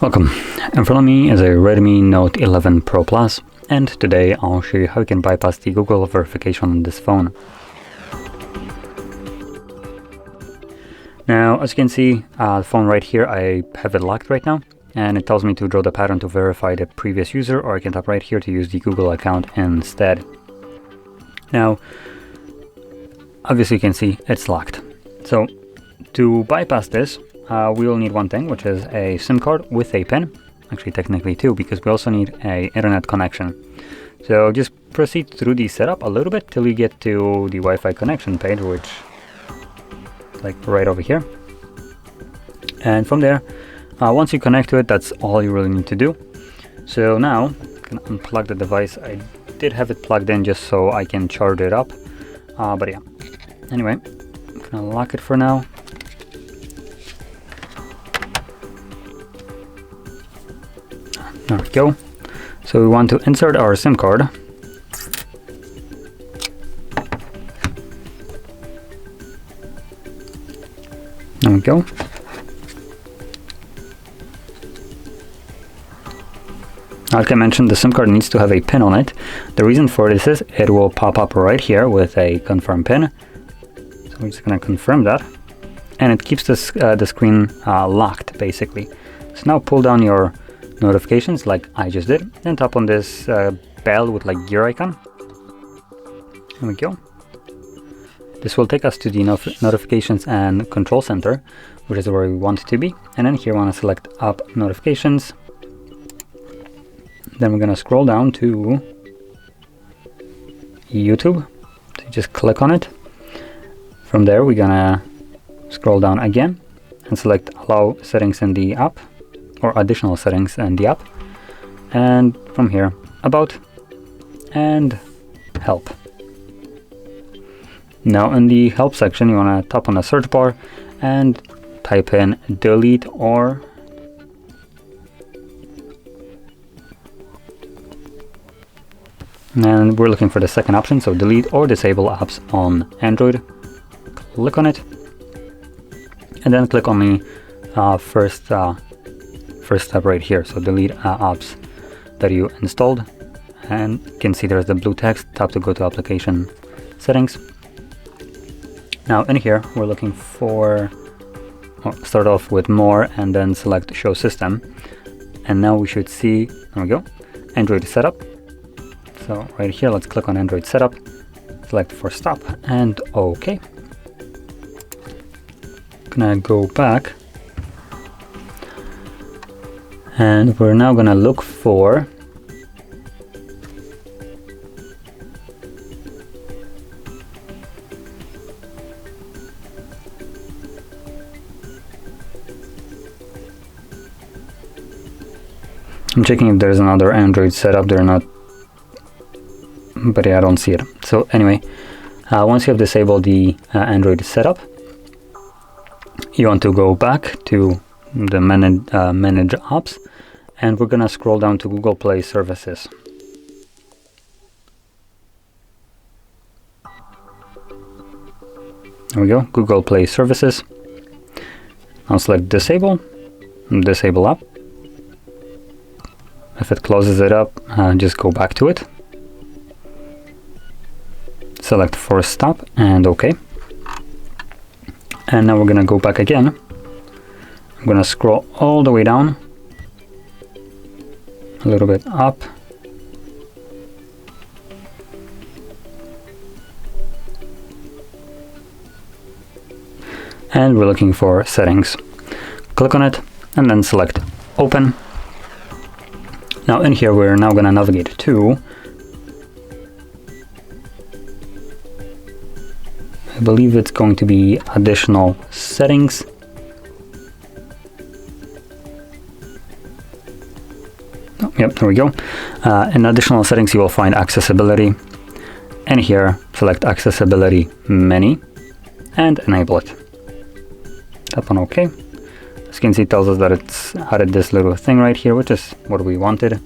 Welcome. In front of me is a Redmi Note 11 Pro Plus, and today I'll show you how you can bypass the Google verification on this phone. Now, as you can see, the phone right here, I have it locked right now, and it tells me to draw the pattern to verify the previous user, or I can tap right here to use the Google account instead. Now, obviously you can see it's locked. So, to bypass this, we will need one thing, which is a SIM card with a pin. Actually, technically two, because we also need a internet connection. So just proceed through the setup a little bit till you get to the Wi-Fi connection page, which is like right over here. And from there, once you connect to it, that's all you really need to do. So now, I'm gonna unplug the device. I did have it plugged in just so I can charge it up. But yeah, anyway, I'm gonna lock it for now. There we go. So we want to insert our SIM card. There we go. Like I mentioned, the SIM card needs to have a pin on it. The reason for this is it will pop up right here with a confirm pin. So we're just going to confirm that. And it keeps this, the screen locked, basically. So now pull down your notifications like I just did, and tap on this bell with like gear icon. There we go. This will take us to the notifications and control center, which is where we want it to be. And then here we want to select app notifications. Then we're going to scroll down to YouTube. So just click on it. From there we're going to scroll down again and select allow settings in the app, or additional settings in the app, and from here about and help. Now in the help section you want to tap on the search bar and type in delete or and we're looking for the second option, so delete or disable apps on Android. Click on it and then click on the first step right here, so delete apps that you installed, and you can see there's the blue text. Tap to go to application settings. Now in here we're looking for, start off with more and then select show system, and now we should see, there we go, Android setup. So right here let's click on Android setup, select for stop and OK. Gonna go back. And we're now going to look for I'm checking if there's another Android setup. They're not, but yeah, I don't see it. So anyway, once you have disabled the Android setup, you want to go back to the manage apps, and we're gonna scroll down to Google Play services. There we go, Google Play services. Now select disable app. If it closes it up, just go back to it. Select force stop and OK. And now we're gonna go back again. I'm gonna scroll all the way down, a little bit up, and we're looking for settings. Click on it and then select open. Now in here we're now gonna navigate to, I believe it's going to be additional settings. Yep, there we go. In additional settings, you will find accessibility, and here select accessibility many and enable it. Tap on OK. As you can see, it tells us that it's added this little thing right here, which is what we wanted.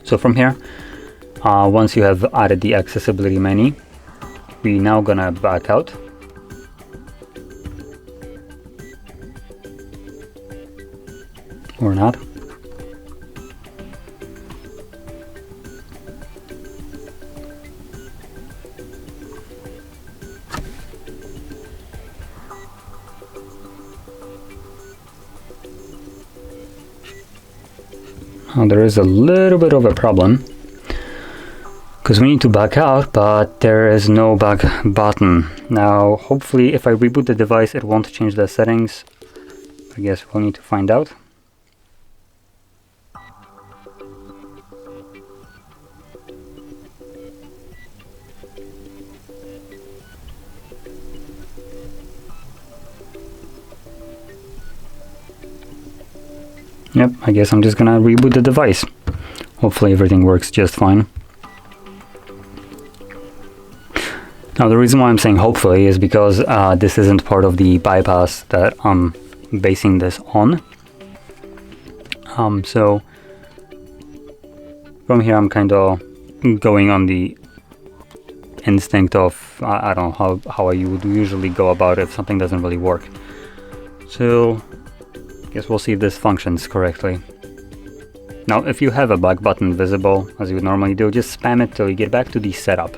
So from here, once you have added the accessibility menu, we're now gonna back out. or not. Now there is a little bit of a problem because we need to back out, but there is no back button. Now hopefully if I reboot the device it won't change the settings. I guess we'll need to find out. Yep, I guess I'm just gonna reboot the device. Hopefully everything works just fine. Now the reason why I'm saying hopefully is because this isn't part of the bypass that I'm basing this on. So from here I'm kind of going on the instinct of I don't know how you would usually go about it if something doesn't really work. So guess we'll see if this functions correctly. Now if you have a back button visible as you would normally do, just spam it till you get back to the setup.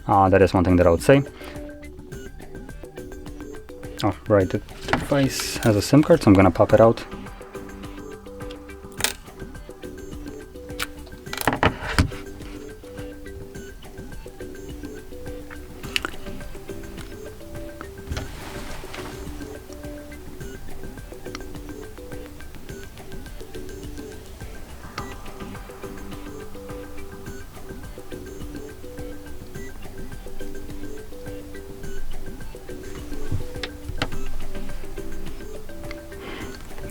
That is one thing that I would say. Oh right, the device has a SIM card, so I'm gonna pop it out.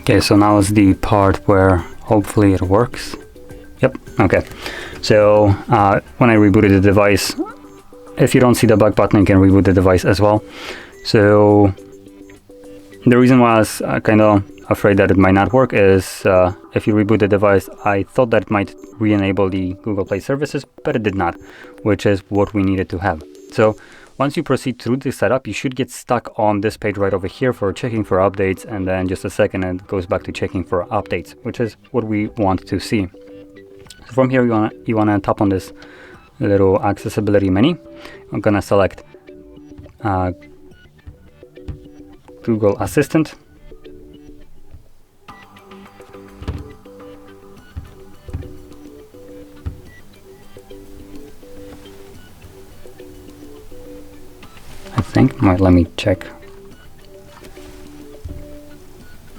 Okay, so now is the part where hopefully it works. Yep, okay. So when I rebooted the device, if you don't see the back button, you can reboot the device as well. So the reason why I was kind of afraid that it might not work is if you reboot the device, I thought that it might re-enable the Google Play services, but it did not, which is what we needed to have. So once you proceed through the setup, you should get stuck on this page right over here for checking for updates, and then just a second it goes back to checking for updates, which is what we want to see. So from here you wanna tap on this little accessibility menu. I'm gonna select Google Assistant. Let me check.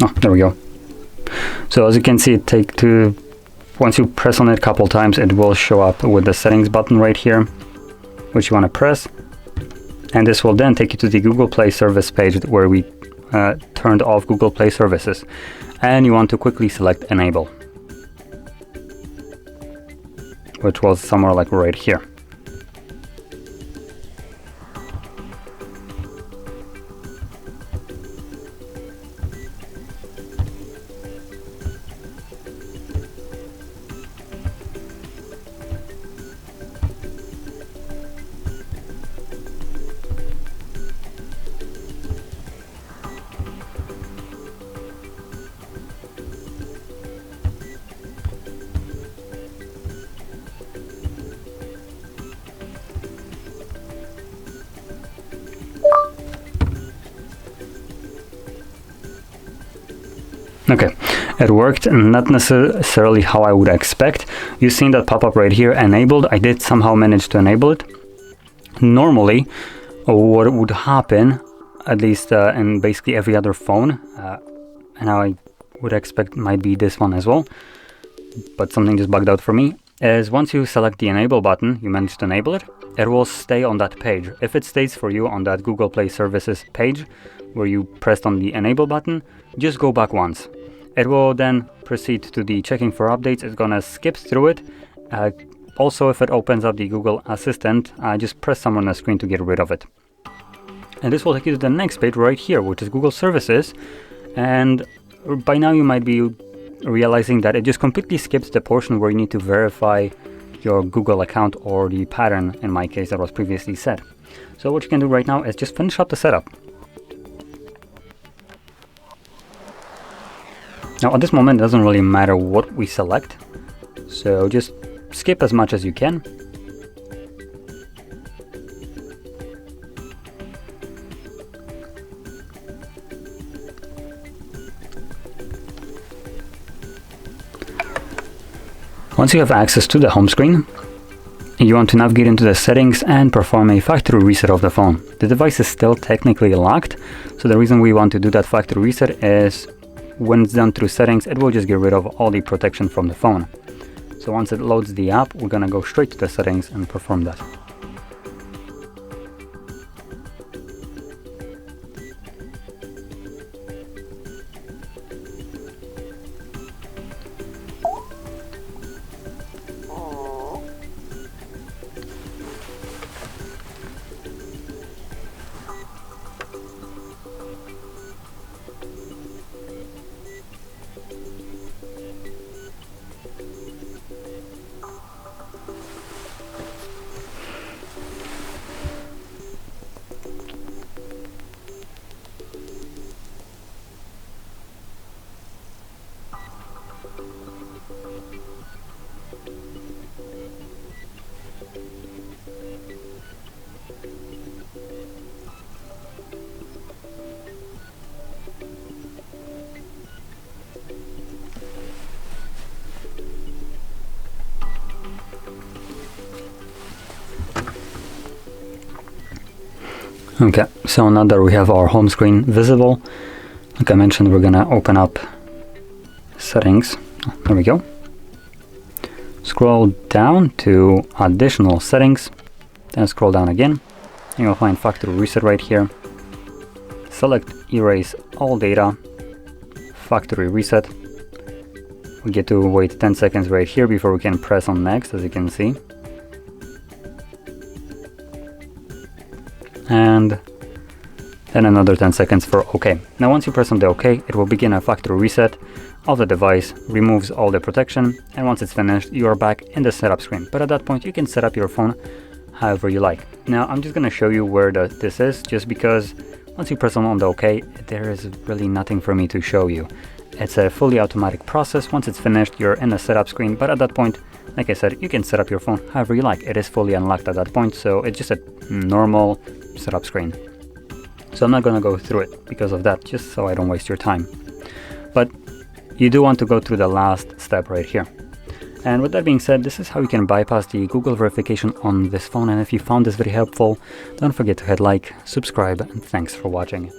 Oh, there we go. So as you can see, once you press on it a couple times, it will show up with the settings button right here, which you want to press, and this will then take you to the Google Play service page where we turned off Google Play services, and you want to quickly select enable, which was somewhere like right here. Okay, it worked, not necessarily how I would expect. You've seen that pop-up right here, enabled. I did somehow manage to enable it. Normally, what would happen, at least in basically every other phone, and I would expect might be this one as well, but something just bugged out for me, is once you select the enable button, you manage to enable it, it will stay on that page. If it stays for you on that Google Play Services page, where you pressed on the enable button, just go back once. It will then proceed to the checking for updates. It's gonna skip through it. Also, if it opens up the Google Assistant, just press somewhere on the screen to get rid of it. And this will take you to the next page right here, which is Google Services. And by now you might be realizing that it just completely skips the portion where you need to verify your Google account, or the pattern in my case that was previously set. So what you can do right now is just finish up the setup. Now at this moment it doesn't really matter what we select, so just skip as much as you can. Once you have access to the home screen, you want to navigate into the settings and perform a factory reset of the phone. The device is still technically locked, so the reason we want to do that factory reset is when it's done through settings, it will just get rid of all the protection from the phone. So once it loads the app, we're gonna go straight to the settings and perform that. Okay, so now that we have our home screen visible, like I mentioned, we're gonna open up settings. There we go. Scroll down to additional settings, then scroll down again, and you'll find factory reset right here. Select erase all data, factory reset. We get to wait 10 seconds right here before we can press on next, as you can see. And then another 10 seconds for OK. Now once you press on the OK, it will begin a factory reset of the device, removes all the protection, and once it's finished, you are back in the setup screen. But at that point, you can set up your phone however you like. Now I'm just going to show you where this is, just because once you press on the OK, there is really nothing for me to show you. It's a fully automatic process. Once it's finished, you're in the setup screen, but at that point, like I said, you can set up your phone however you like. It is fully unlocked at that point, so it's just a normal setup screen. So I'm not going to go through it because of that, just so I don't waste your time. But you do want to go through the last step right here. And with that being said, this is how you can bypass the Google verification on this phone. And if you found this very helpful, don't forget to hit like, subscribe, and thanks for watching.